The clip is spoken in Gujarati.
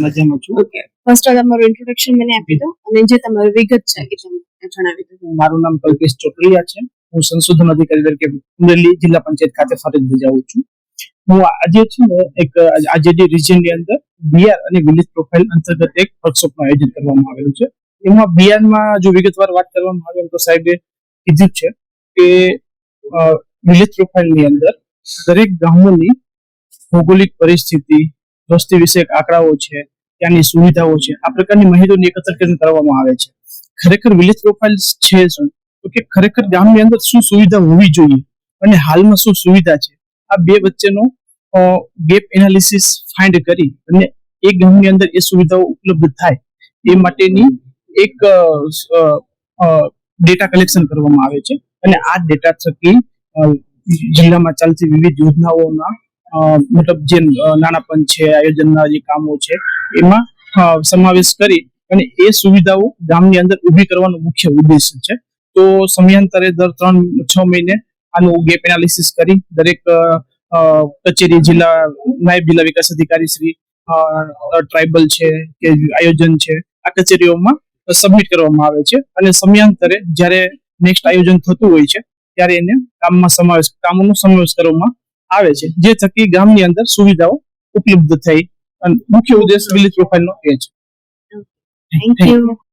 મજામાં છું. ઓકે, ફર્સ્ટ તમારું ઇન્ટ્રોડક્શન મને આપી દો અને જે તમારી વિગત છે એ તમે જણાવી દો. મારું નામ કલ્પેશ ચોટલિયા છે. હું સંશોધન અધિકારી તરીકે અમરેલી જિલ્લા પંચાયત ખાતે ફરજ બજાવું છું. હું આજે છે ને આજે રિજિયનની અંદર બિહાર અને વિલેજ પ્રોફાઇલ અંતર્ગત એક વર્કશોપનું આયોજન કરવામાં આવેલું છે. એમાં બિહારમાં જો વિગતવાર વાત કરવામાં આવે તો સાહેબે કીધું છે કે વિલેજ પ્રોફાઇલની અંદર દરેક ગામોની ભૌગોલિક પરિસ્થિતિ, વસ્તી વિષયક આંકડાઓ છે, ત્યાંની સુવિધાઓ છે, આ પ્રકારની માહિતીઓની એકત્રીકરણ કરવામાં આવે છે. ખરેખર વિલેજ પ્રોફાઇલ છે શું, તો કે ખરેખર ગામની અંદર શું સુવિધા હોવી જોઈએ અને હાલમાં શું સુવિધા છે, આ બે વચ્ચેનો ગેપ એનાલિસિસ ફાઇન્ડ કરી અને એક ગામની અંદર એ સુવિધાઓ ઉપલબ્ધ થાય એ માટેની એક ડેટા કલેક્શન કરવામાં આવે છે. અને આ ડેટા થકી જિલ્લામાં ચાલતી વિવિધ યોજનાઓના મતલબ જે નાણાપંચ છે, આયોજનના જે કામો છે એમાં સમાવેશ કરી અને એ સુવિધાઓ ગામની અંદર ઊભી કરવાનો મુખ્ય ઉદ્દેશ્ય છે. તો સમયાંતરે દર 3-6 મહિને આનું ગેપ એનાલિસિસ કરી દરેક કચેરી, જિલ્લા નાયબ જિલ્લા વિકાસ અધિકારી શ્રી, ટ્રાઇબલ છે કે આયોજન છે, આ કચેરીઓમાં સબમિટ કરવામાં આવે છે. અને સમયાંતરે જ્યારે નેક્સ્ટ આયોજન થતું હોય છે ત્યારે એને કામોનો સમાવેશ કરવામાં આવે છે, જે થકી ગામની અંદર સુવિધાઓ ઉપલબ્ધ થઈ. અને મુખ્ય ઉદ્દેશ વિલેજ પ્રોફાઇલનો એ છે. Thank you.